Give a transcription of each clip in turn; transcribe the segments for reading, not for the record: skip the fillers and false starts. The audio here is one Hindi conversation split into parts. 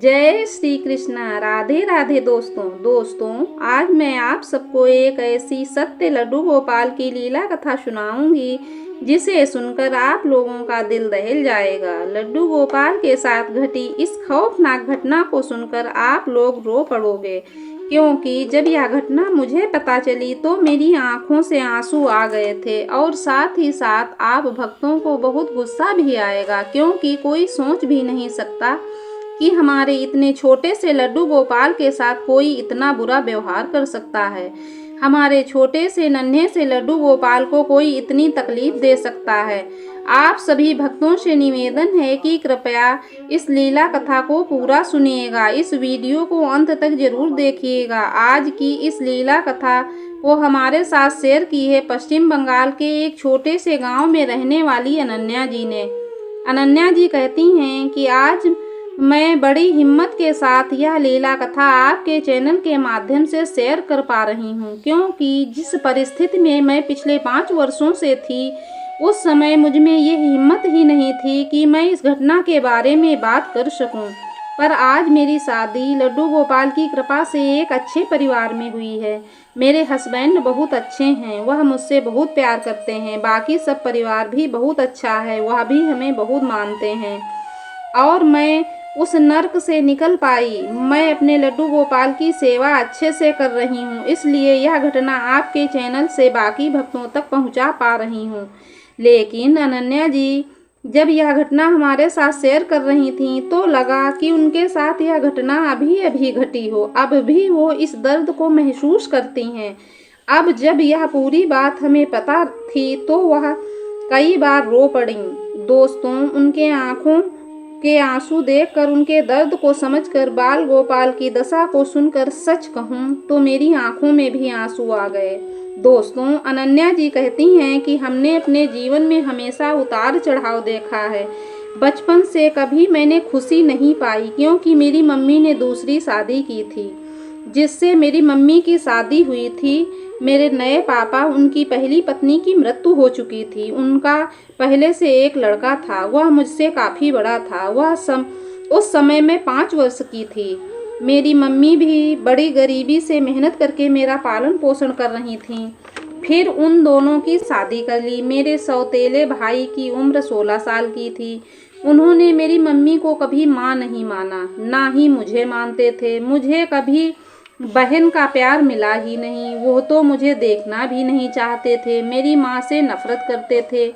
जय श्री कृष्णा। राधे राधे दोस्तों आज मैं आप सबको एक ऐसी सत्य लड्डू गोपाल की लीला कथा सुनाऊंगी जिसे सुनकर आप लोगों का दिल दहल जाएगा। लड्डू गोपाल के साथ घटी इस खौफनाक घटना को सुनकर आप लोग रो पड़ोगे, क्योंकि जब यह घटना मुझे पता चली तो मेरी आंखों से आंसू आ गए थे और साथ ही साथ आप भक्तों को बहुत गुस्सा भी आएगा, क्योंकि कोई सोच भी नहीं सकता कि हमारे इतने छोटे से लड्डू गोपाल के साथ कोई इतना बुरा व्यवहार कर सकता है। हमारे छोटे से नन्हे से लड्डू गोपाल को कोई इतनी तकलीफ दे सकता है। आप सभी भक्तों से निवेदन है कि कृपया इस लीला कथा को पूरा सुनिएगा। इस वीडियो को अंत तक जरूर देखिएगा। आज की इस लीला कथा को हमारे साथ शेयर की है पश्चिम बंगाल के एक छोटे से गांव में रहने वाली अनन्या जी ने। अनन्या जी कहती हैं कि आज मैं बड़ी हिम्मत के साथ यह लीला कथा आपके चैनल के माध्यम से शेयर कर पा रही हूँ, क्योंकि जिस परिस्थिति में मैं पिछले 5 वर्षों से थी, उस समय मुझ में ये हिम्मत ही नहीं थी कि मैं इस घटना के बारे में बात कर सकूं। पर आज मेरी शादी लड्डू गोपाल की कृपा से एक अच्छे परिवार में हुई है। मेरे हस्बैंड बहुत अच्छे हैं, वह मुझसे बहुत प्यार करते हैं। बाकी सब परिवार भी बहुत अच्छा है, वह भी हमें बहुत मानते हैं और मैं उस नर्क से निकल पाई। मैं अपने लड्डू गोपाल की सेवा अच्छे से कर रही हूँ, इसलिए यह घटना आपके चैनल से बाकी भक्तों तक पहुँचा पा रही हूँ। लेकिन अनन्या जी जब यह घटना हमारे साथ शेयर कर रही थी तो लगा कि उनके साथ यह घटना अभी अभी घटी हो, अब भी वो इस दर्द को महसूस करती हैं। अब जब यह पूरी बात हमें पता थी तो वह कई बार रो पड़ी। दोस्तों, उनके आंखों के आंसू देखकर, उनके दर्द को समझकर, बाल गोपाल की दशा को सुनकर सच कहूँ तो मेरी आंखों में भी आंसू आ गए। दोस्तों, अनन्या जी कहती हैं कि हमने अपने जीवन में हमेशा उतार चढ़ाव देखा है। बचपन से कभी मैंने खुशी नहीं पाई, क्योंकि मेरी मम्मी ने दूसरी शादी की थी। जिससे मेरी मम्मी की शादी हुई थी, मेरे नए पापा, उनकी पहली पत्नी की मृत्यु हो चुकी थी। उनका पहले से एक लड़का था, वह मुझसे काफ़ी बड़ा था। उस समय मैं 5 वर्ष की थी। मेरी मम्मी भी बड़ी गरीबी से मेहनत करके मेरा पालन पोषण कर रही थीं। फिर उन दोनों की शादी कर ली। मेरे सौतेले भाई की उम्र 16 साल की थी। उन्होंने मेरी मम्मी को कभी माँ नहीं माना, ना ही मुझे मानते थे। मुझे कभी बहन का प्यार मिला ही नहीं। वो तो मुझे देखना भी नहीं चाहते थे। मेरी माँ से नफरत करते थे।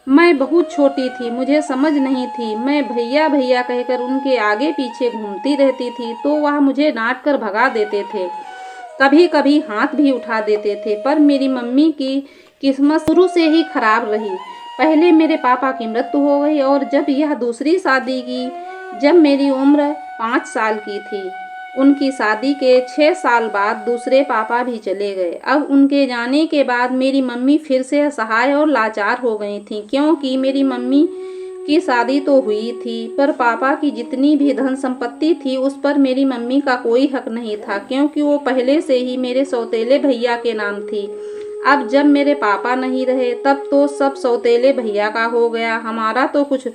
मैं बहुत छोटी थी, मुझे समझ नहीं थी। मैं भैया भैया कहकर उनके आगे पीछे घूमती रहती थी तो वह मुझे डांट कर भगा देते थे, कभी कभी हाथ भी उठा देते थे। पर मेरी मम्मी की किस्मत शुरू से ही खराब रही। पहले मेरे पापा की मृत्यु हो गई और जब यह दूसरी शादी की, जब मेरी उम्र 5 साल की थी, उनकी शादी के 6 साल बाद दूसरे पापा भी चले गए। अब उनके जाने के बाद मेरी मम्मी फिर से असहाय और लाचार हो गई थी, क्योंकि मेरी मम्मी की शादी तो हुई थी पर पापा की जितनी भी धन संपत्ति थी उस पर मेरी मम्मी का कोई हक नहीं था, क्योंकि वो पहले से ही मेरे सौतेले भैया के नाम थी। अब जब मेरे पापा नहीं रहे तब तो सब सौतेले भैया का हो गया, हमारा तो कुछ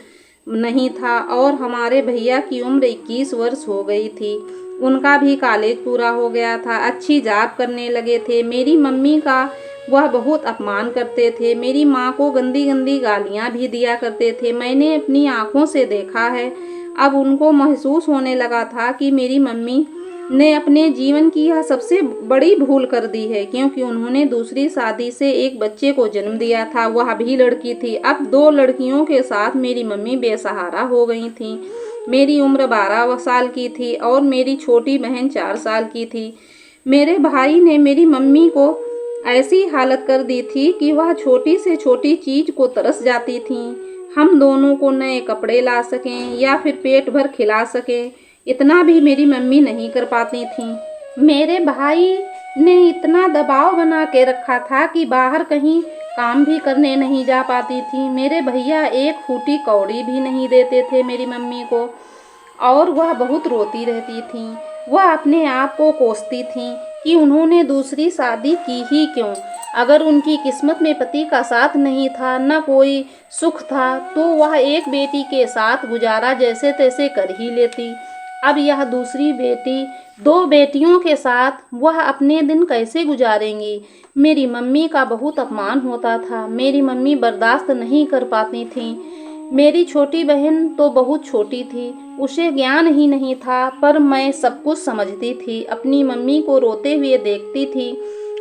नहीं था। और हमारे भैया की उम्र 21 वर्ष हो गई थी। उनका भी कॉलेज पूरा हो गया था, अच्छी जॉब करने लगे थे। मेरी मम्मी का वह बहुत अपमान करते थे। मेरी माँ को गंदी गंदी गालियाँ भी दिया करते थे। मैंने अपनी आँखों से देखा है। अब उनको महसूस होने लगा था कि मेरी मम्मी ने अपने जीवन की यह सबसे बड़ी भूल कर दी है, क्योंकि उन्होंने दूसरी शादी से एक बच्चे को जन्म दिया था, वह भी लड़की थी। अब 2 लड़कियों के साथ मेरी मम्मी बेसहारा हो गई थी। मेरी उम्र 12 साल की थी और मेरी छोटी बहन 4 साल की थी। मेरे भाई ने मेरी मम्मी को ऐसी हालत कर दी थी कि वह छोटी से छोटी चीज को तरस जाती थी। हम दोनों को नए कपड़े ला सकें या फिर पेट भर खिला सकें, इतना भी मेरी मम्मी नहीं कर पाती थी। मेरे भाई ने इतना दबाव बना के रखा था कि बाहर कहीं काम भी करने नहीं जा पाती थी। मेरे भैया एक फूटी कौड़ी भी नहीं देते थे मेरी मम्मी को, और वह बहुत रोती रहती थी। वह अपने आप को कोसती थी कि उन्होंने दूसरी शादी की ही क्यों। अगर उनकी किस्मत में पति का साथ नहीं था, न कोई सुख था, तो वह एक बेटी के साथ गुजारा जैसे तैसे कर ही लेती। अब यह दूसरी बेटी, 2 बेटियों के साथ वह अपने दिन कैसे गुजारेंगी। मेरी मम्मी का बहुत अपमान होता था। मेरी मम्मी बर्दाश्त नहीं कर पाती थीं। मेरी छोटी बहन तो बहुत छोटी थी, उसे ज्ञान ही नहीं था, पर मैं सब कुछ समझती थी। अपनी मम्मी को रोते हुए देखती थी,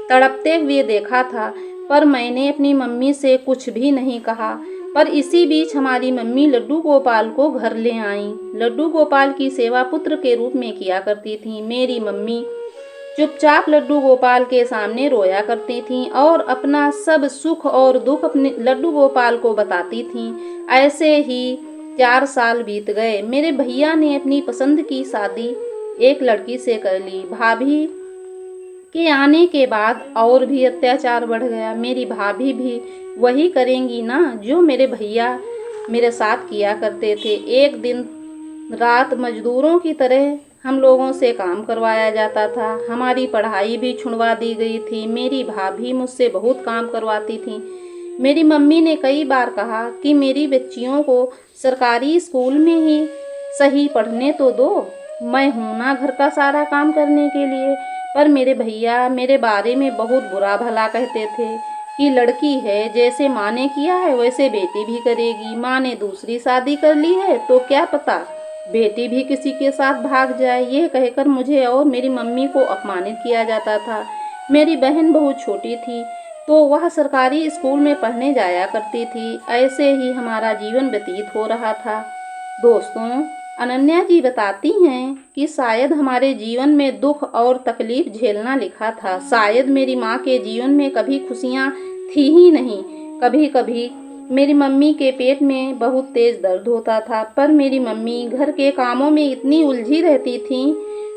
तड़पते हुए देखा था, पर मैंने अपनी मम्मी से कुछ भी नहीं कहा। पर इसी बीच हमारी मम्मी लड्डू गोपाल को घर ले आईं। लड्डू गोपाल की सेवा पुत्र के रूप में किया करती थीं। मेरी मम्मी चुपचाप लड्डू गोपाल के सामने रोया करती थीं और अपना सब सुख और दुख अपने लड्डू गोपाल को बताती थीं। ऐसे ही 4 साल बीत गए। मेरे भैया ने अपनी पसंद की शादी एक लड़की से कर ली। भाभी के आने के बाद और भी अत्याचार बढ़ गया। मेरी भाभी भी वही करेंगी ना जो मेरे भैया मेरे साथ किया करते थे। एक दिन रात मजदूरों की तरह हम लोगों से काम करवाया जाता था। हमारी पढ़ाई भी छुड़वा दी गई थी। मेरी भाभी मुझसे बहुत काम करवाती थी। मेरी मम्मी ने कई बार कहा कि मेरी बच्चियों को सरकारी स्कूल में ही सही पढ़ने तो दो, मैं हूँ ना घर का सारा काम करने के लिए। पर मेरे भैया मेरे बारे में बहुत बुरा भला कहते थे कि लड़की है, जैसे माँ ने किया है वैसे बेटी भी करेगी। माँ ने दूसरी शादी कर ली है तो क्या पता बेटी भी किसी के साथ भाग जाए। ये कहकर मुझे और मेरी मम्मी को अपमानित किया जाता था। मेरी बहन बहुत छोटी थी तो वह सरकारी स्कूल में पढ़ने जाया करती थी। ऐसे ही हमारा जीवन व्यतीत हो रहा था। दोस्तों, अनन्या जी बताती हैं कि शायद हमारे जीवन में दुख और तकलीफ झेलना लिखा था। शायद मेरी माँ के जीवन में कभी खुशियाँ थी ही नहीं। कभी कभी मेरी मम्मी के पेट में बहुत तेज दर्द होता था, पर मेरी मम्मी घर के कामों में इतनी उलझी रहती थीं,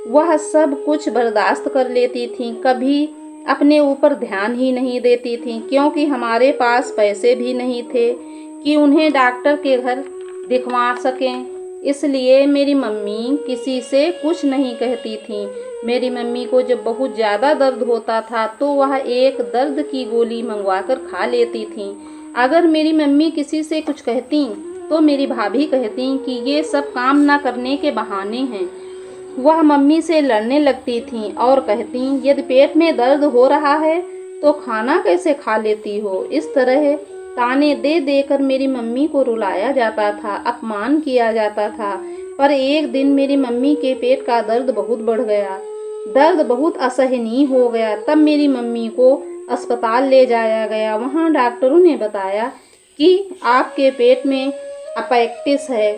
वह सब कुछ बर्दाश्त कर लेती थीं। कभी अपने ऊपर ध्यान ही नहीं देती थीं, क्योंकि हमारे पास पैसे भी नहीं थे कि उन्हें डॉक्टर के घर दिखवा सकें। इसलिए मेरी मम्मी किसी से कुछ नहीं कहती थीं। मेरी मम्मी को जब बहुत ज़्यादा दर्द होता था तो वह एक दर्द की गोली मंगवाकर खा लेती थीं। अगर मेरी मम्मी किसी से कुछ कहती तो मेरी भाभी कहती कि ये सब काम ना करने के बहाने हैं। वह मम्मी से लड़ने लगती थीं और कहती, यदि पेट में दर्द हो रहा है तो खाना कैसे खा लेती हो। इस तरह ताने दे देकर मेरी मम्मी को रुलाया जाता था, अपमान किया जाता था। पर एक दिन मेरी मम्मी के पेट का दर्द बहुत बढ़ गया, दर्द बहुत असहनीय हो गया। तब मेरी मम्मी को अस्पताल ले जाया गया। वहाँ डॉक्टरों ने बताया कि आपके पेट में अपेक्टिस है,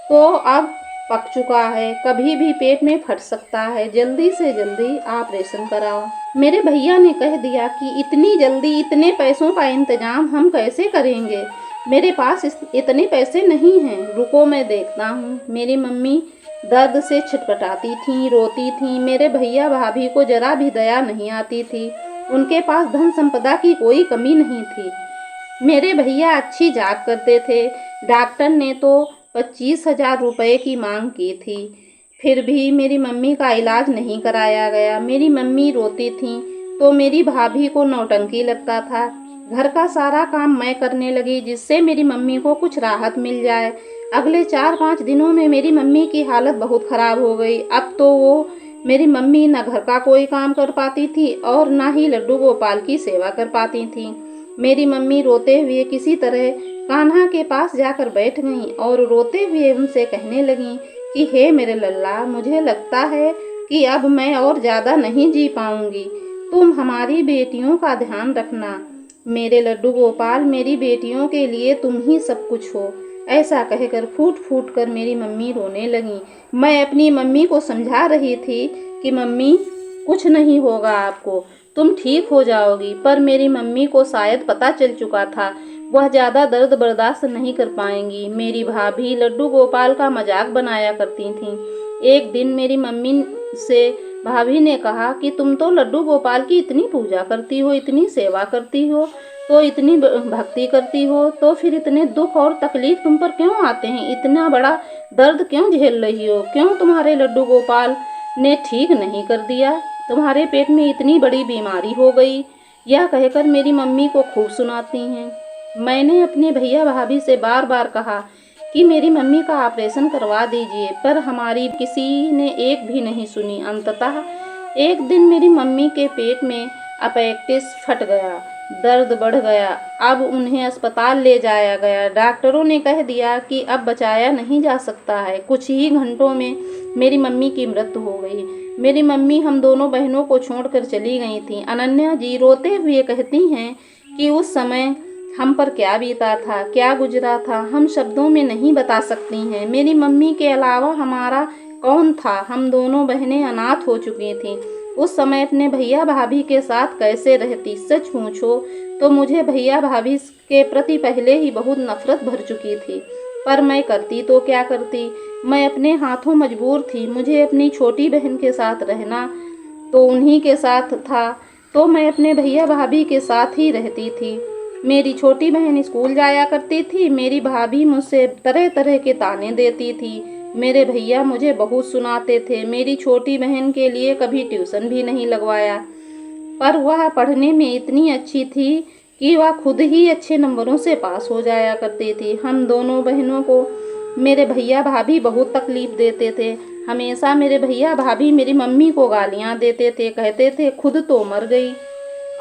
तो अब पक चुका है, कभी भी पेट में फट सकता है, जल्दी से जल्दी ऑपरेशन कराओ। मेरे भैया ने कह दिया कि इतनी जल्दी इतने पैसों का इंतजाम हम कैसे करेंगे, मेरे पास इतने पैसे नहीं हैं, रुको मैं देखता हूँ। मेरी मम्मी दर्द से छटपटाती थीं, रोती थीं। मेरे भैया भाभी को जरा भी दया नहीं आती थी। उनके पास धन संपदा की कोई कमी नहीं थी। मेरे भैया अच्छी जाग करते थे। डॉक्टर ने तो 25,000 रुपये की मांग की थी, फिर भी मेरी मम्मी का इलाज नहीं कराया गया। मेरी मम्मी रोती थी तो मेरी भाभी को नौटंकी लगता था। घर का सारा काम मैं करने लगी जिससे मेरी मम्मी को कुछ राहत मिल जाए। अगले 4-5 दिनों में मेरी मम्मी की हालत बहुत ख़राब हो गई। अब तो वो मेरी मम्मी न घर का कोई काम कर पाती थी और ना ही लड्डू गोपाल की सेवा कर पाती थी। मेरी मम्मी रोते हुए किसी तरह कान्हा के पास जाकर बैठ गईं और रोते हुए उनसे कहने लगीं कि हे मेरे लल्ला, मुझे लगता है कि अब मैं और ज़्यादा नहीं जी पाऊंगी। तुम हमारी बेटियों का ध्यान रखना। मेरे लड्डू गोपाल, मेरी बेटियों के लिए तुम ही सब कुछ हो। ऐसा कहकर फूट फूट कर मेरी मम्मी रोने लगी। मैं अपनी मम्मी को समझा रही थी कि मम्मी कुछ नहीं होगा आपको, तुम ठीक हो जाओगी। पर मेरी मम्मी को शायद पता चल चुका था, वह ज़्यादा दर्द बर्दाश्त नहीं कर पाएंगी। मेरी भाभी लड्डू गोपाल का मजाक बनाया करती थीं। एक दिन मेरी मम्मी से भाभी ने कहा कि तुम तो लड्डू गोपाल की इतनी पूजा करती हो, इतनी सेवा करती हो, तो इतनी भक्ति करती हो, तो फिर इतने दुख और तकलीफ तुम पर क्यों आते हैं, इतना बड़ा दर्द क्यों झेल रही हो, क्यों तुम्हारे लड्डू गोपाल ने ठीक नहीं कर दिया, तुम्हारे पेट में इतनी बड़ी बीमारी हो गई। यह कहकर मेरी मम्मी को खूब सुनाती हैं। मैंने अपने भैया भाभी से बार बार कहा कि मेरी मम्मी का ऑपरेशन करवा दीजिए, पर हमारी किसी ने एक भी नहीं सुनी। अंततः एक दिन मेरी मम्मी के पेट में अपेंडिक्स फट गया, दर्द बढ़ गया। अब उन्हें अस्पताल ले जाया गया। डॉक्टरों ने कह दिया कि अब बचाया नहीं जा सकता है। कुछ ही घंटों में मेरी मम्मी की मृत्यु हो गई। मेरी मम्मी हम दोनों बहनों को छोड़कर चली गई थी। अनन्या जी रोते हुए कहती हैं कि उस समय हम पर क्या बीता था, क्या गुजरा था, हम शब्दों में नहीं बता सकती हैं। मेरी मम्मी के अलावा हमारा कौन था? हम दोनों बहनें अनाथ हो चुकी थीं। उस समय अपने भैया भाभी के साथ कैसे रहती? सच पूछो तो मुझे भैया भाभी के प्रति पहले ही बहुत नफरत भर चुकी थी, पर मैं करती तो क्या करती? मैं अपने हाथों मजबूर थी। मुझे अपनी छोटी बहन के साथ रहना तो उन्हीं के साथ था, तो मैं अपने भैया भाभी के साथ ही रहती थी। मेरी छोटी बहन स्कूल जाया करती थी। मेरी भाभी मुझसे तरह तरह के ताने देती थी। मेरे भैया मुझे बहुत सुनाते थे। मेरी छोटी बहन के लिए कभी ट्यूशन भी नहीं लगवाया, पर वह पढ़ने में इतनी अच्छी थी कि वह खुद ही अच्छे नंबरों से पास हो जाया करती थी। हम दोनों बहनों को मेरे भैया भाभी बहुत तकलीफ देते थे। हमेशा मेरे भैया भाभी मेरी मम्मी को गालियाँ देते थे, कहते थे खुद तो मर गई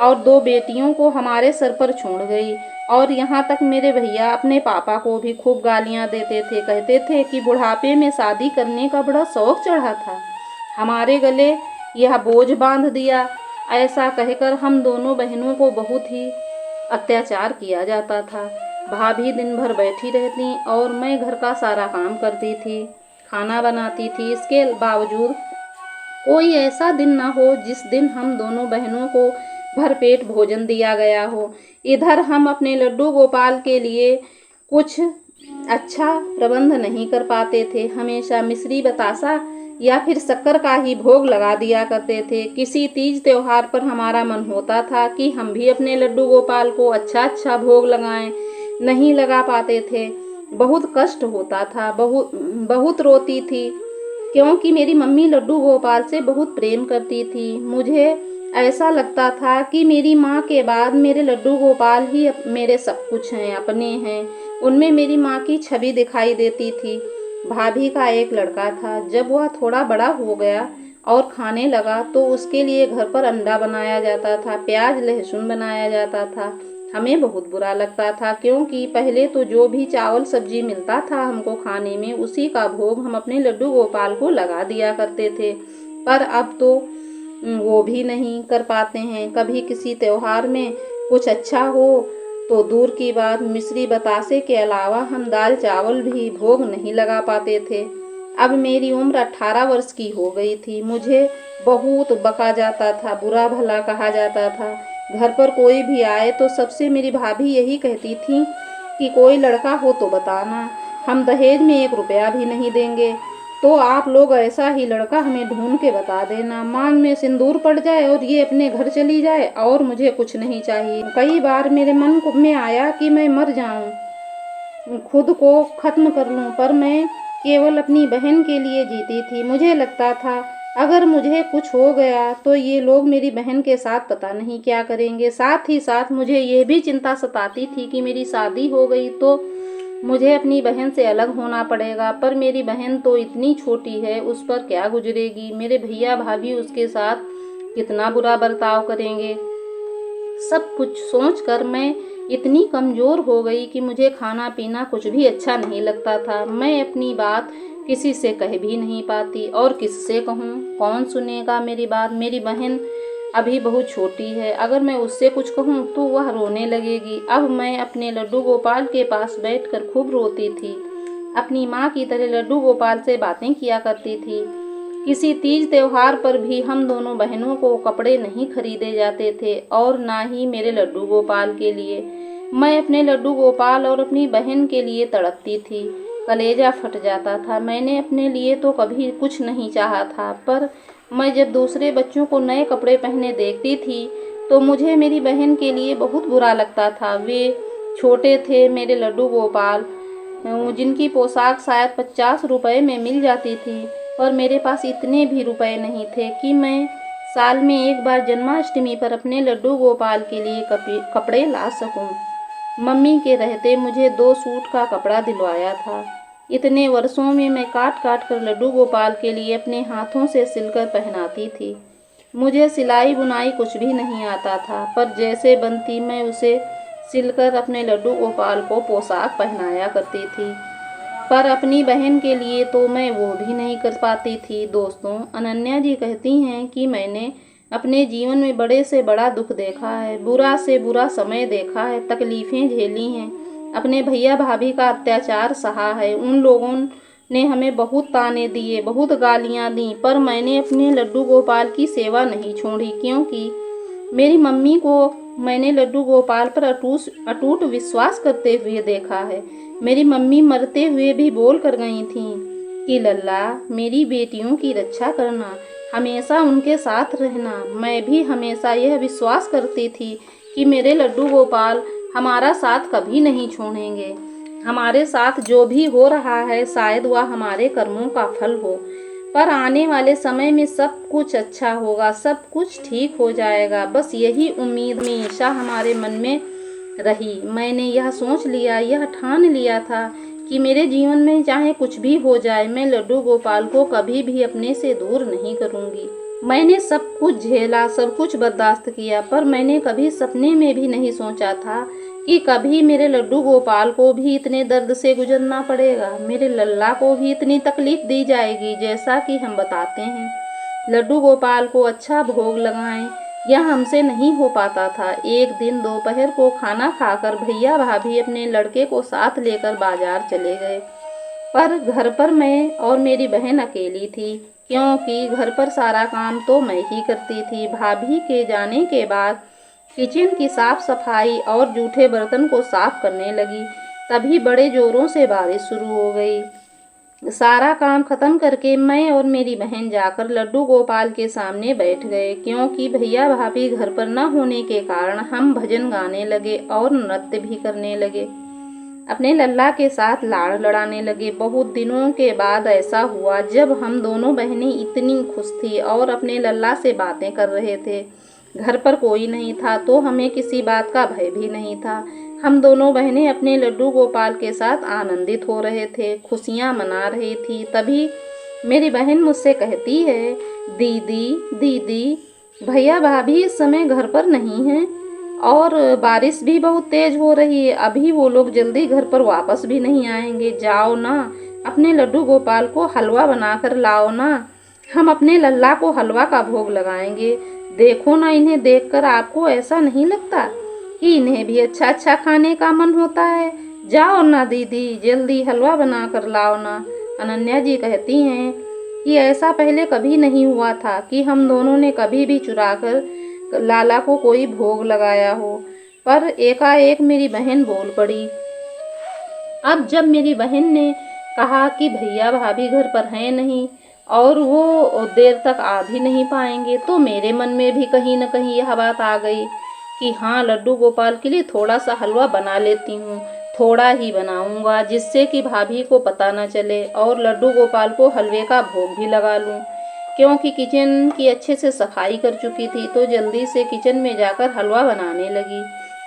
और दो बेटियों को हमारे सर पर छोड़ गई। और यहाँ तक मेरे भैया अपने पापा को भी खूब गालियाँ देते थे, कहते थे कि बुढ़ापे में शादी करने का बड़ा शौक चढ़ा था, हमारे गले यह बोझ बांध दिया। ऐसा कहकर हम दोनों बहनों को बहुत ही अत्याचार किया जाता था। भाभी दिन भर बैठी रहती और मैं घर का सारा काम करती थी, खाना बनाती थी। इसके बावजूद कोई ऐसा दिन ना हो जिस दिन हम दोनों बहनों को भरपेट भोजन दिया गया हो। इधर हम अपने लड्डू गोपाल के लिए कुछ अच्छा प्रबंध नहीं कर पाते थे। हमेशा मिश्री बतासा या फिर शक्कर का ही भोग लगा दिया करते थे। किसी तीज त्योहार पर हमारा मन होता था कि हम भी अपने लड्डू गोपाल को अच्छा अच्छा भोग लगाएं, नहीं लगा पाते थे। बहुत कष्ट होता था, बहुत रोती थी, क्योंकि मेरी मम्मी लड्डू गोपाल से बहुत प्रेम करती थी। मुझे ऐसा लगता था कि मेरी माँ के बाद मेरे लड्डू गोपाल ही मेरे सब कुछ हैं, अपने हैं। उनमें मेरी माँ की छवि दिखाई देती थी। भाभी का एक लड़का था। जब वह थोड़ा बड़ा हो गया और खाने लगा तो उसके लिए घर पर अंडा बनाया जाता था, प्याज लहसुन बनाया जाता था। हमें बहुत बुरा लगता था, क्योंकि पहले तो जो भी चावल सब्जी मिलता था हमको खाने में, उसी का भोग हम अपने लड्डू गोपाल को लगा दिया करते थे। पर अब तो वो भी नहीं कर पाते हैं। कभी किसी त्योहार में कुछ अच्छा हो तो दूर की बात, मिश्री बतासे के अलावा हम दाल चावल भी भोग नहीं लगा पाते थे। अब मेरी उम्र 18 वर्ष की हो गई थी। मुझे बहुत बका जाता था, बुरा भला कहा जाता था। घर पर कोई भी आए तो सबसे मेरी भाभी यही कहती थी कि कोई लड़का हो तो बताना, हम दहेज में 1 रुपया भी नहीं देंगे, तो आप लोग ऐसा ही लड़का हमें ढूंढ के बता देना। मांग में सिंदूर पड़ जाए और ये अपने घर चली जाए और मुझे कुछ नहीं चाहिए। कई बार मेरे मन में आया कि मैं मर जाऊं, खुद को खत्म कर लूं, पर मैं केवल अपनी बहन के लिए जीती थी। मुझे लगता था अगर मुझे कुछ हो गया तो ये लोग मेरी बहन के साथ पता नहीं क्या करेंगे। साथ ही साथ मुझे ये भी चिंता सताती थी कि मेरी शादी हो गई तो मुझे अपनी बहन से अलग होना पड़ेगा, पर मेरी बहन तो इतनी छोटी है, उस पर क्या गुजरेगी? मेरे भैया भाभी उसके साथ कितना बुरा बर्ताव करेंगे? सब कुछ सोचकर मैं इतनी कमज़ोर हो गई कि मुझे खाना पीना कुछ भी अच्छा नहीं लगता था। मैं अपनी बात किसी से कह भी नहीं पाती, और किससे कहूँ? कौन सुनेगा मेरी बात? मेरी बहन अभी बहुत छोटी है, अगर मैं उससे कुछ कहूँ तो वह रोने लगेगी। अब मैं अपने लड्डू गोपाल के पास बैठकर खूब रोती थी। अपनी माँ की तरह लड्डू गोपाल से बातें किया करती थी। किसी तीज त्योहार पर भी हम दोनों बहनों को कपड़े नहीं खरीदे जाते थे, और ना ही मेरे लड्डू गोपाल के लिए। मैं अपने लड्डू गोपाल और अपनी बहन के लिए तड़पती थी। कलेजा फट जाता था। मैंने अपने लिए तो कभी कुछ नहीं चाहा था, पर मैं जब दूसरे बच्चों को नए कपड़े पहने देखती थी तो मुझे मेरी बहन के लिए बहुत बुरा लगता था। वे छोटे थे, मेरे लड्डू गोपाल, जिनकी पोशाक शायद 50 रुपए में मिल जाती थी, पर मेरे पास इतने भी रुपए नहीं थे कि मैं साल में एक बार जन्माष्टमी पर अपने लड्डू गोपाल के लिए कपड़े ला सकूं। मम्मी के रहते मुझे 2 सूट का कपड़ा दिलवाया था। इतने वर्षों में मैं काट काट कर लड्डू गोपाल के लिए अपने हाथों से सिलकर पहनाती थी। मुझे सिलाई बुनाई कुछ भी नहीं आता था, पर जैसे बनती मैं उसे सिलकर अपने लड्डू गोपाल को पोशाक पहनाया करती थी। पर अपनी बहन के लिए तो मैं वो भी नहीं कर पाती थी। दोस्तों, अनन्या जी कहती हैं कि मैंने अपने जीवन में बड़े से बड़ा दुख देखा है, बुरा से बुरा समय देखा है, तकलीफ़ें झेली हैं, अपने भैया भाभी का अत्याचार सहा है। उन लोगों ने हमें बहुत ताने दिए, बहुत गालियाँ दी, पर मैंने अपने लड्डू गोपाल की सेवा नहीं छोड़ी, क्योंकि मेरी मम्मी को मैंने लड्डू गोपाल पर अटूट विश्वास करते हुए देखा है। मेरी मम्मी मरते हुए भी बोल कर गई थीं कि लल्ला, मेरी बेटियों की रक्षा करना, हमेशा उनके साथ रहना। मैं भी हमेशा यह विश्वास करती थी कि मेरे लड्डू गोपाल हमारा साथ कभी नहीं छोड़ेंगे। हमारे साथ जो भी हो रहा है शायद वह हमारे कर्मों का फल हो, पर आने वाले समय में सब कुछ अच्छा होगा, सब कुछ ठीक हो जाएगा। बस यही उम्मीद हमेशा हमारे मन में रही। मैंने यह सोच लिया, यह ठान लिया था कि मेरे जीवन में चाहे कुछ भी हो जाए, मैं लड्डू गोपाल को कभी भी अपने से दूर नहीं करूँगी। मैंने सब कुछ झेला, सब कुछ बर्दाश्त किया, पर मैंने कभी सपने में भी नहीं सोचा था कि कभी मेरे लड्डू गोपाल को भी इतने दर्द से गुजरना पड़ेगा, मेरे लल्ला को भी इतनी तकलीफ दी जाएगी। जैसा कि हम बताते हैं, लड्डू गोपाल को अच्छा भोग लगाएं, यह हमसे नहीं हो पाता था। एक दिन दोपहर को खाना खाकर भैया भाभी अपने लड़के को साथ लेकर बाजार चले गए, पर घर पर मैं और मेरी बहन अकेली थी, क्योंकि घर पर सारा काम तो मैं ही करती थी। भाभी के जाने के बाद किचन की साफ सफाई और जूठे बर्तन को साफ करने लगी। तभी बड़े जोरों से बारिश शुरू हो गई। सारा काम खत्म करके मैं और मेरी बहन जाकर लड्डू गोपाल के सामने बैठ गए, क्योंकि भैया भाभी घर पर न होने के कारण हम भजन गाने लगे और नृत्य भी करने लगे, अपने लल्ला के साथ लाड़ लड़ाने लगे। बहुत दिनों के बाद ऐसा हुआ जब हम दोनों बहनें इतनी खुश थी और अपने लल्ला से बातें कर रहे थे। घर पर कोई नहीं था तो हमें किसी बात का भय भी नहीं था। हम दोनों बहनें अपने लड्डू गोपाल के साथ आनंदित हो रहे थे, खुशियाँ मना रही थी। तभी मेरी बहन मुझसे कहती है, दीदी दीदी, भैया भाभी इस समय घर पर नहीं हैं और बारिश भी बहुत तेज हो रही है, अभी वो लोग जल्दी घर पर वापस भी नहीं आएंगे। जाओ ना, अपने लड्डू गोपाल को हलवा बनाकर लाओ ना, हम अपने लल्ला को हलवा का भोग लगाएंगे। देखो ना, इन्हें देखकर आपको ऐसा नहीं लगता कि इन्हें भी अच्छा अच्छा खाने का मन होता है? जाओ ना दीदी, जल्दी हलवा बना कर लाओ ना। अनन्या जी कहती हैं कि ऐसा पहले कभी नहीं हुआ था कि हम दोनों ने कभी भी चुरा कर लाला को कोई भोग लगाया हो। पर एकाएक मेरी बहन बोल पड़ी। अब जब मेरी बहन ने कहा कि भैया भाभी घर पर हैं नहीं और वो देर तक आ भी नहीं पाएंगे, तो मेरे मन में भी कहीं न कहीं यह बात आ गई कि हाँ, लड्डू गोपाल के लिए थोड़ा सा हलवा बना लेती हूँ, थोड़ा ही बनाऊँगा जिससे कि भाभी को पता न चले, और लड्डू गोपाल को हलवे का भोग भी लगा लूँ। क्योंकि किचन की अच्छे से सफाई कर चुकी थी तो जल्दी से किचन में जाकर हलवा बनाने लगी।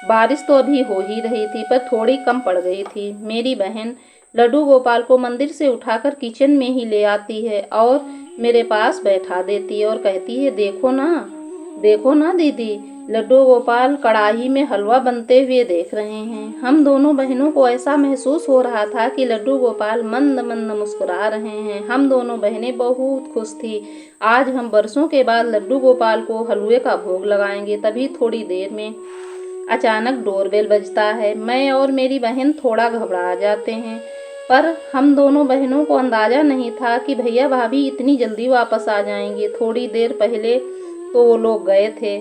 बारिश तो अभी हो ही रही थी, पर थोड़ी कम पड़ गई थी। मेरी बहन लड्डू गोपाल को मंदिर से उठाकर किचन में ही ले आती है और मेरे पास बैठा देती है और कहती है, देखो ना दीदी, लड्डू गोपाल कढ़ाई में हलवा बनते हुए देख रहे हैं। हम दोनों बहनों को ऐसा महसूस हो रहा था कि लड्डू गोपाल मंद मंद मुस्कुरा रहे हैं। हम दोनों बहनें बहुत खुश थी। आज हम बरसों के बाद लड्डू गोपाल को हलवे का भोग लगाएंगे। तभी थोड़ी देर में अचानक डोरबेल बजता है। मैं और मेरी बहन थोड़ा घबरा जाते हैं, पर हम दोनों बहनों को अंदाज़ा नहीं था कि भैया भाभी इतनी जल्दी वापस आ जाएंगे। थोड़ी देर पहले तो वो लोग गए थे,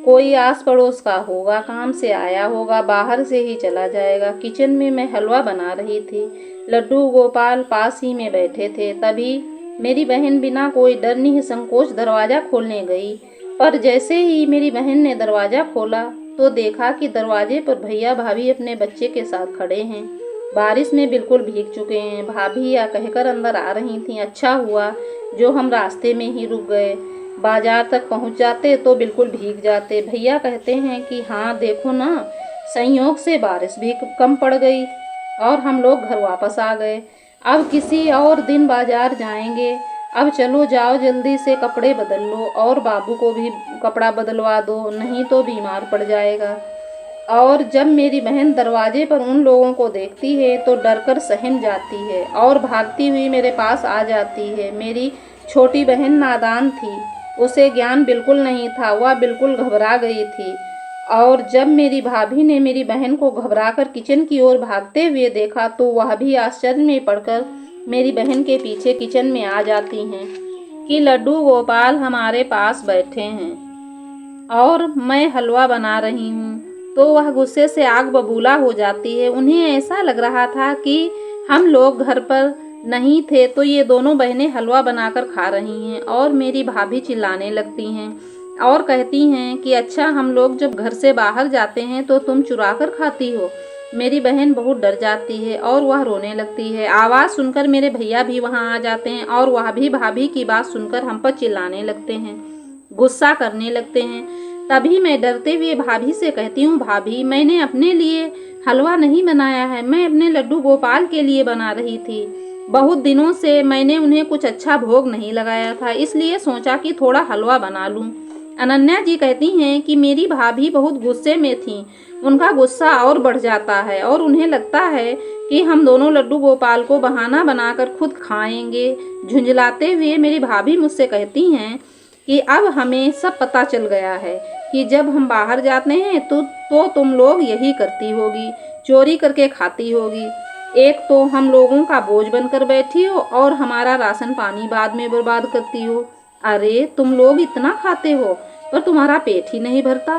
कोई आस पड़ोस का होगा, काम से आया होगा, बाहर से ही चला जाएगा। किचन में मैं हलवा बना रही थी, लड्डू गोपाल पास ही में बैठे थे। तभी मेरी बहन बिना कोई डर नहीं संकोच दरवाज़ा खोलने गई, पर जैसे ही मेरी बहन ने दरवाज़ा खोला तो देखा कि दरवाजे पर भैया भाभी अपने बच्चे के साथ खड़े हैं। बारिश में बिल्कुल भीग चुके हैं। भाभी या कहकर अंदर आ रही थीं। अच्छा हुआ जो हम रास्ते में ही रुक गए, बाजार तक पहुंच जाते तो बिल्कुल भीग जाते। भैया कहते हैं कि हाँ देखो ना, संयोग से बारिश भी कम पड़ गई और हम लोग घर वापस आ गए। अब किसी और दिन बाजार जाएंगे। अब चलो जाओ जल्दी से कपड़े बदल लो और बाबू को भी कपड़ा बदलवा दो, नहीं तो बीमार पड़ जाएगा। और जब मेरी बहन दरवाजे पर उन लोगों को देखती है तो डरकर सहम जाती है और भागती हुई मेरे पास आ जाती है। मेरी छोटी बहन नादान थी, उसे ज्ञान बिल्कुल नहीं था, वह बिल्कुल घबरा गई थी। और जब मेरी भाभी ने मेरी बहन को घबराकर किचन की ओर भागते हुए देखा तो वह भी आश्चर्य में पड़कर मेरी बहन के पीछे किचन में आ जाती हैं कि लड्डू गोपाल हमारे पास बैठे हैं और मैं हलवा बना रही हूँ। तो वह गुस्से से आग बबूला हो जाती है। उन्हें ऐसा लग रहा था कि हम लोग घर पर नहीं थे तो ये दोनों बहनें हलवा बनाकर खा रही हैं। और मेरी भाभी चिल्लाने लगती हैं और कहती हैं कि अच्छा, हम लोग जब घर से बाहर जाते हैं तो तुम चुरा कर खाती हो। मेरी बहन बहुत डर जाती है और वह रोने लगती है। आवाज़ सुनकर मेरे भैया भी वहाँ आ जाते हैं और वह भी भाभी की बात सुनकर हम पर चिल्लाने लगते हैं, गुस्सा करने लगते हैं। तभी मैं डरते हुए भाभी से कहती हूँ, भाभी, मैंने अपने लिए हलवा नहीं बनाया है, मैं अपने लड्डू गोपाल के लिए बना रही थी। बहुत दिनों से मैंने उन्हें कुछ अच्छा भोग नहीं लगाया था, इसलिए सोचा कि थोड़ा हलवा बना लूँ। अनन्या जी कहती हैं कि मेरी भाभी बहुत गुस्से में थीं। उनका गुस्सा और बढ़ जाता है और उन्हें लगता है कि हम दोनों लड्डू गोपाल को बहाना बनाकर खुद खाएंगे। झुंझलाते हुए मेरी भाभी मुझसे कहती हैं कि अब हमें सब पता चल गया है कि जब हम बाहर जाते हैं तो तुम लोग यही करती होगी, चोरी करके खाती होगी। एक तो हम लोगों का बोझ बनकर बैठी हो और हमारा राशन पानी बाद में बर्बाद करती हो। अरे, तुम लोग इतना खाते हो पर तुम्हारा पेट ही नहीं भरता।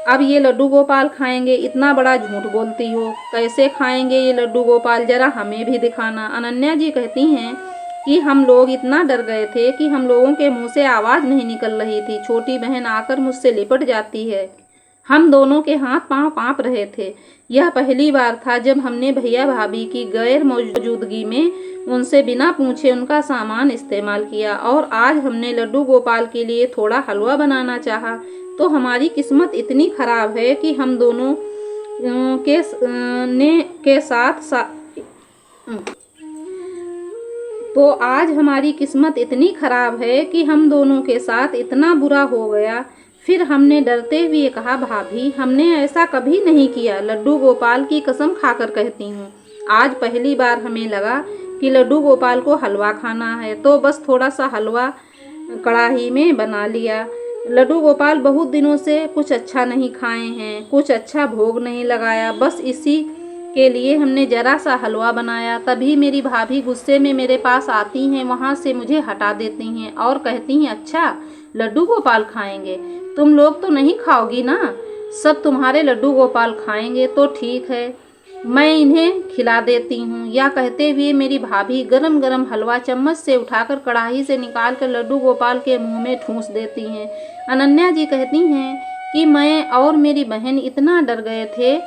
अब ये लड्डू गोपाल खाएंगे, इतना बड़ा झूठ बोलती हो। कैसे खाएंगे ये लड्डू गोपाल, जरा हमें भी दिखाना। अनन्या जी कहती हैं कि हम लोग इतना डर गए थे कि हम लोगों के मुंह से आवाज़ नहीं निकल रही थी। छोटी बहन आकर मुझसे लिपट जाती है। हम दोनों के हाथ पांव कांप रहे थे। यह पहली बार था जब हमने भैया भाभी की गैर मौजूदगी में उनसे बिना पूछे उनका सामान इस्तेमाल किया। और आज हमने लड्डू गोपाल के लिए थोड़ा हलवा बनाना चाहा तो हमारी किस्मत इतनी खराब है कि हम दोनों के साथ तो आज हमारी किस्मत इतनी खराब है कि हम दोनों के साथ इतना बुरा हो गया। फिर हमने डरते हुए कहा, भाभी, हमने ऐसा कभी नहीं किया, लड्डू गोपाल की कसम खाकर कहती हूँ। आज पहली बार हमें लगा कि लड्डू गोपाल को हलवा खाना है तो बस थोड़ा सा हलवा कढ़ाई में बना लिया। लड्डू गोपाल बहुत दिनों से कुछ अच्छा नहीं खाए हैं, कुछ अच्छा भोग नहीं लगाया, बस इसी के लिए हमने जरा सा हलवा बनाया। तभी मेरी भाभी गुस्से में मेरे पास आती हैं, वहाँ से मुझे हटा देती हैं और कहती हैं, अच्छा, लड्डू गोपाल खाएंगे, तुम लोग तो नहीं खाओगी ना, सब तुम्हारे लड्डू गोपाल खाएंगे तो ठीक है, मैं इन्हें खिला देती हूँ। या कहते हुए मेरी भाभी गरम गरम हलवा चम्मच से उठाकर कढ़ाई से निकाल कर लड्डू गोपाल के मुंह में ठूंस देती हैं। अनन्या जी कहती हैं कि मैं और मेरी बहन इतना डर गए थे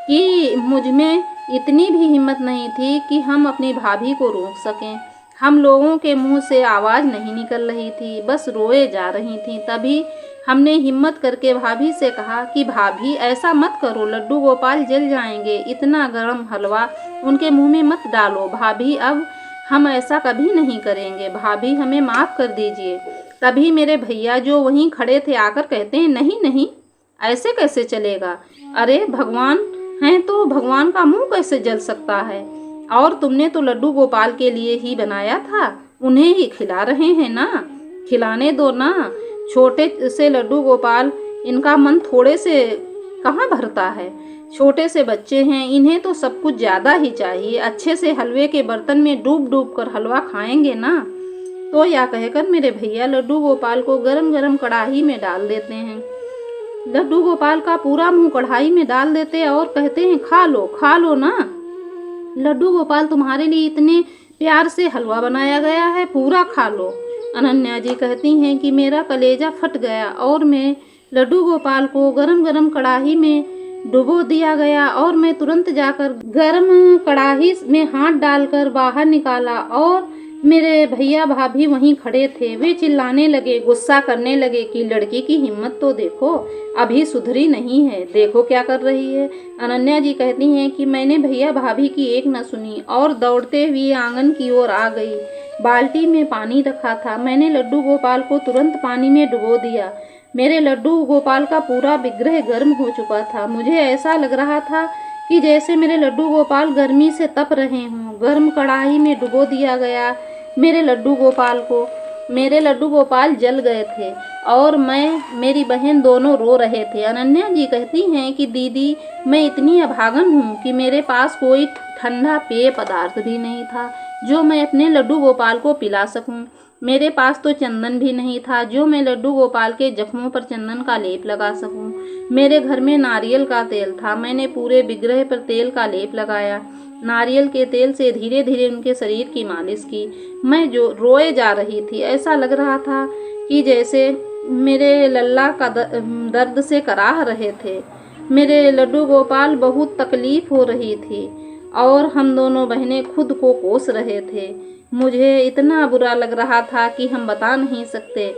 कि मुझ में इतनी भी हिम्मत नहीं थी कि हम अपनी भाभी को रोक सकें। हम लोगों के मुंह से आवाज़ नहीं निकल रही थी, बस रोए जा रही थी। तभी हमने हिम्मत करके भाभी से कहा कि भाभी, ऐसा मत करो, लड्डू गोपाल जल जाएंगे, इतना गर्म हलवा उनके मुंह में मत डालो। भाभी, अब हम ऐसा कभी नहीं करेंगे, भाभी हमें माफ़ कर दीजिए। तभी मेरे भैया जो वहीं खड़े थे आकर कहते हैं, नहीं नहीं, ऐसे कैसे चलेगा, अरे भगवान हैं तो भगवान का मुंह कैसे जल सकता है, और तुमने तो लड्डू गोपाल के लिए ही बनाया था, उन्हें ही खिला रहे हैं ना, खिलाने दो ना, छोटे से लड्डू गोपाल, इनका मन थोड़े से कहाँ भरता है, छोटे से बच्चे हैं, इन्हें तो सब कुछ ज़्यादा ही चाहिए, अच्छे से हलवे के बर्तन में डूब डूब कर हलवा खाएंगे ना। तो या कहकर मेरे भैया लड्डू गोपाल को गरम गरम कढ़ाई में डाल देते हैं। लड्डू गोपाल का पूरा मुंह कढ़ाई में डाल देते और कहते हैं, खा लो ना, लड्डू गोपाल तुम्हारे लिए इतने प्यार से हलवा बनाया गया है, पूरा खा लो। अनन्या जी कहती हैं कि मेरा कलेजा फट गया और मैं लड्डू गोपाल को गरम गरम कढ़ाई में डुबो दिया गया और मैं तुरंत जाकर गरम कढ़ाई में हाथ डालकर बाहर निकाला और मेरे भैया भाभी वहीं खड़े थे। वे चिल्लाने लगे, गुस्सा करने लगे कि लड़की की हिम्मत तो देखो, अभी सुधरी नहीं है, देखो क्या कर रही है। अनन्या जी कहती हैं कि मैंने भैया भाभी की एक न सुनी और दौड़ते हुए आंगन की ओर आ गई। बाल्टी में पानी रखा था, मैंने लड्डू गोपाल को तुरंत पानी में डुबो दिया। मेरे लड्डू गोपाल का पूरा विग्रह गर्म हो चुका था। मुझे ऐसा लग रहा था कि जैसे मेरे लड्डू गोपाल गर्मी से तप रहे हों। गर्म कढ़ाई में डुबो दिया गया मेरे लड्डू गोपाल को। मेरे लड्डू गोपाल जल गए थे और मेरी बहन दोनों रो रहे थे। अनन्या जी कहती हैं कि दीदी, मैं इतनी अभागन हूँ कि मेरे पास कोई ठंडा पेय पदार्थ भी नहीं था जो मैं अपने लड्डू गोपाल को पिला सकूं। मेरे पास तो चंदन भी नहीं था जो मैं लड्डू गोपाल के जख्मों पर चंदन का लेप लगा सकूं। मेरे घर में नारियल का तेल था, मैंने पूरे विग्रह पर तेल का लेप लगाया। नारियल के तेल से धीरे धीरे उनके शरीर की मालिश की। मैं जो रोए जा रही थी, ऐसा लग रहा था कि जैसे मेरे लल्ला का दर्द से कराह रहे थे। मेरे लड्डू गोपाल बहुत तकलीफ हो रही थी और हम दोनों बहनें खुद को कोस रहे थे। मुझे इतना बुरा लग रहा था कि हम बता नहीं सकते।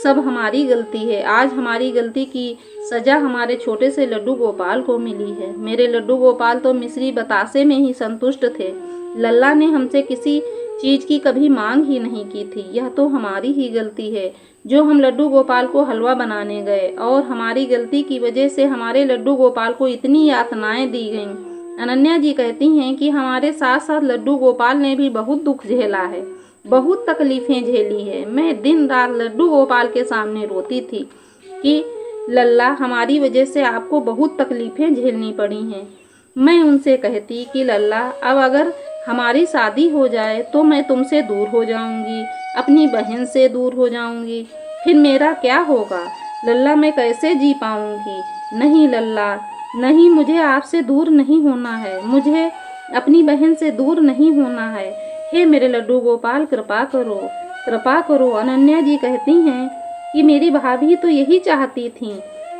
सब हमारी गलती है। आज हमारी गलती की सजा हमारे छोटे से लड्डू गोपाल को मिली है। मेरे लड्डू गोपाल तो मिश्री बतासे में ही संतुष्ट थे। लल्ला ने हमसे किसी चीज की कभी मांग ही नहीं की थी। यह तो हमारी ही गलती है जो हम लड्डू गोपाल को हलवा बनाने गए और हमारी गलती की वजह से हमारे लड्डू गोपाल को इतनी यातनाएं दी गईं। अनन्या जी कहती हैं कि हमारे साथ साथ लड्डू गोपाल ने भी बहुत दुख झेला है, बहुत तकलीफें झेली है। मैं दिन रात लड्डू गोपाल के सामने रोती थी कि लल्ला, हमारी वजह से आपको बहुत तकलीफें झेलनी पड़ी हैं। मैं उनसे कहती कि लल्ला, अब अगर हमारी शादी हो जाए तो मैं तुमसे दूर हो जाऊंगी, अपनी बहन से दूर हो जाऊंगी। फिर मेरा क्या होगा लल्ला, मैं कैसे जी पाऊंगी? नहीं लल्ला, नहीं, मुझे आपसे दूर नहीं होना है, मुझे अपनी बहन से दूर नहीं होना है। हे मेरे लड्डू गोपाल, कृपा करो, कृपा करो। अनन्या जी कहती हैं कि मेरी भाभी तो यही चाहती थी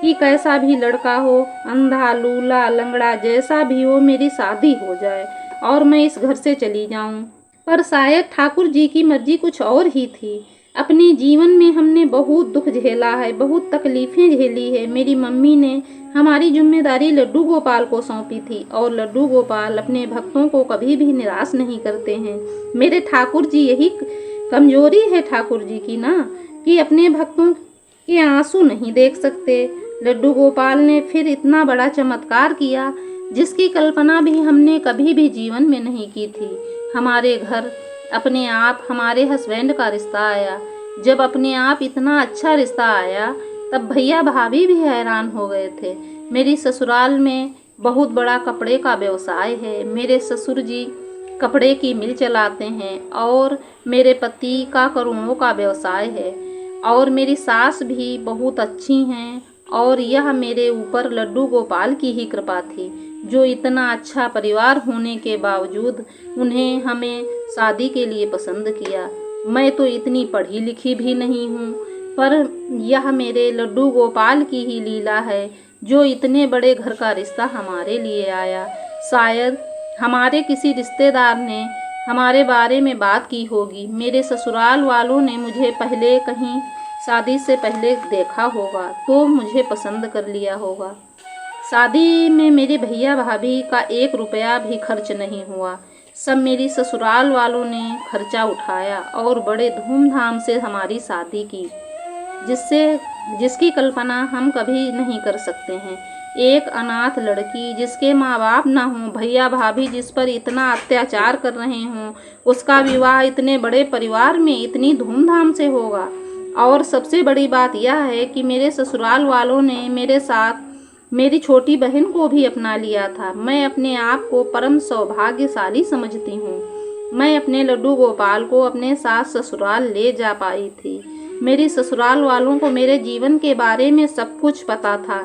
कि कैसा भी लड़का हो, अंधा लूला लंगड़ा जैसा भी हो, मेरी शादी हो जाए और मैं इस घर से चली जाऊं। पर शायद ठाकुर जी की मर्जी कुछ और ही थी। अपने जीवन में हमने बहुत दुख झेला है, बहुत तकलीफें झेली है। मेरी मम्मी ने हमारी जिम्मेदारी लड्डू गोपाल को सौंपी थी और लड्डू गोपाल अपने भक्तों को कभी भी निराश नहीं करते हैं। मेरे ठाकुर जी, यही कमजोरी है ठाकुर जी की ना, कि अपने भक्तों के आंसू नहीं देख सकते। लड्डू गोपाल ने फिर इतना बड़ा चमत्कार किया जिसकी कल्पना भी हमने कभी भी जीवन में नहीं की थी। हमारे घर अपने आप हमारे हस्बैंड का रिश्ता आया। जब अपने आप इतना अच्छा रिश्ता आया तब भैया भाभी भी हैरान हो गए थे। मेरी ससुराल में बहुत बड़ा कपड़े का व्यवसाय है। मेरे ससुर जी कपड़े की मिल चलाते हैं और मेरे पति का करोड़ों का व्यवसाय है और मेरी सास भी बहुत अच्छी हैं और यह मेरे ऊपर लड्डू गोपाल की ही कृपा थी जो इतना अच्छा परिवार होने के बावजूद उन्हें हमें शादी के लिए पसंद किया। मैं तो इतनी पढ़ी लिखी भी नहीं हूँ, पर यह मेरे लड्डू गोपाल की ही लीला है जो इतने बड़े घर का रिश्ता हमारे लिए आया। शायद हमारे किसी रिश्तेदार ने हमारे बारे में बात की होगी। मेरे ससुराल वालों ने मुझे पहले कहीं शादी से पहले देखा होगा तो मुझे पसंद कर लिया होगा। शादी में मेरे भैया भाभी का 1 रुपया भी खर्च नहीं हुआ। सब मेरी ससुराल वालों ने खर्चा उठाया और बड़े धूमधाम से हमारी शादी की, जिसकी कल्पना हम कभी नहीं कर सकते हैं। एक अनाथ लड़की जिसके माँ बाप ना हों, भैया भाभी जिस पर इतना अत्याचार कर रहे हों, उसका विवाह इतने बड़े परिवार में इतनी धूमधाम से होगा। और सबसे बड़ी बात यह है कि मेरे ससुराल वालों ने मेरे साथ मेरी छोटी बहन को भी अपना लिया था। मैं अपने आप को परम सौभाग्यशाली समझती हूँ। मैं अपने लड्डू गोपाल को अपने साथ ससुराल ले जा पाई थी। मेरी ससुराल वालों को मेरे जीवन के बारे में सब कुछ पता था।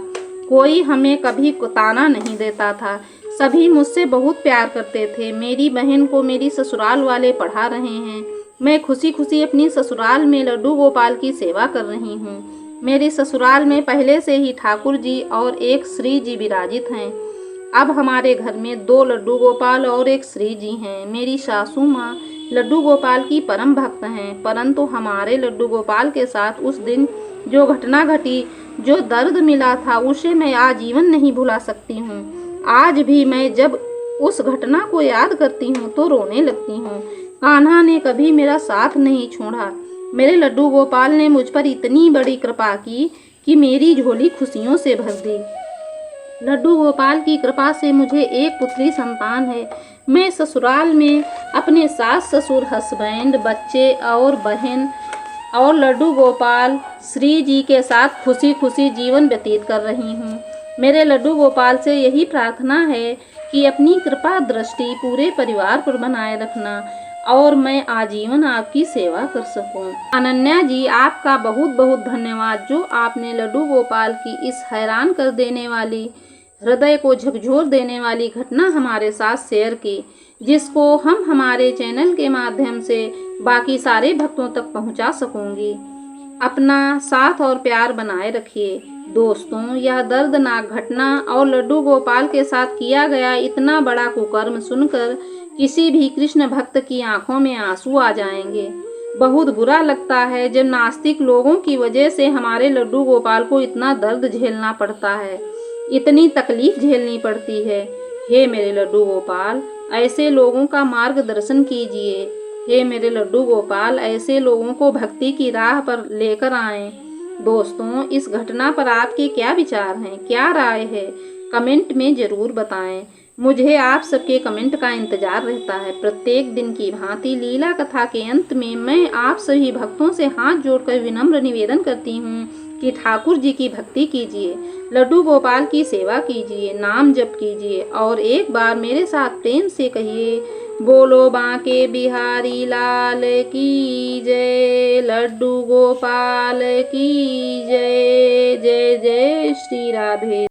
कोई हमें कभी ताना नहीं देता था। सभी मुझसे बहुत प्यार करते थे। मेरी बहन को मेरी ससुराल वाले पढ़ा रहे हैं। मैं खुशी खुशी अपनी ससुराल में लड्डू गोपाल की सेवा कर रही हूँ। मेरे ससुराल में पहले से ही ठाकुर जी और एक श्री जी विराजित हैं। अब हमारे घर में 2 लड्डू गोपाल और एक श्री जी हैं। मेरी सासू माँ लड्डू गोपाल की परम भक्त हैं, परंतु हमारे लड्डू गोपाल के साथ उस दिन जो घटना घटी, जो दर्द मिला था, उसे मैं आजीवन नहीं भुला सकती हूँ। आज भी मैं जब उस घटना को याद करती हूँ तो रोने लगती हूँ। कान्हा ने कभी मेरा साथ नहीं छोड़ा। मेरे लड्डू गोपाल ने मुझ पर इतनी बड़ी कृपा की कि मेरी झोली खुशियों से भर दी। लड्डू गोपाल की कृपा से मुझे एक पुत्री संतान है। मैं ससुराल में अपने सास ससुर, हस्बैंड, बच्चे और बहन और लड्डू गोपाल श्री जी के साथ खुशी खुशी जीवन व्यतीत कर रही हूँ। मेरे लड्डू गोपाल से यही प्रार्थना है कि अपनी कृपा दृष्टि पूरे परिवार पर बनाए रखना और मैं आजीवन आपकी सेवा कर सकूं। अनन्या जी, आपका बहुत बहुत धन्यवाद जो आपने लड्डू गोपाल की इस हैरान कर देने वाली, हृदय को झकझोर देने वाली घटना हमारे साथ शेयर की, जिसको हम हमारे चैनल के माध्यम से बाकी सारे भक्तों तक पहुंचा सकूंगी। अपना साथ और प्यार बनाए रखिए। दोस्तों, यह दर्दनाक घटना और लड्डू गोपाल के साथ किया गया इतना बड़ा कुकर्म सुनकर किसी भी कृष्ण भक्त की आंखों में आंसू आ जाएंगे। बहुत बुरा लगता है जब नास्तिक लोगों की वजह से हमारे लड्डू गोपाल को इतना दर्द झेलना पड़ता है, इतनी तकलीफ झेलनी पड़ती है। हे मेरे लड्डू गोपाल, ऐसे लोगों का मार्गदर्शन कीजिए। हे मेरे लड्डू गोपाल, ऐसे लोगों को भक्ति की राह पर लेकर आएं। दोस्तों, इस घटना पर आपके क्या विचार हैं, क्या राय है, कमेंट में ज़रूर बताएं। मुझे आप सबके कमेंट का इंतज़ार रहता है। प्रत्येक दिन की भांति लीला कथा के अंत में मैं आप सभी भक्तों से हाथ जोड़कर विनम्र निवेदन करती हूँ कि ठाकुर जी की भक्ति कीजिए, लड्डू गोपाल की सेवा कीजिए, नाम जप कीजिए और एक बार मेरे साथ प्रेम से कहिए, बोलो बांके बिहारी लाल की जय, लड्डू गोपाल की जय। जय जय श्री राधे।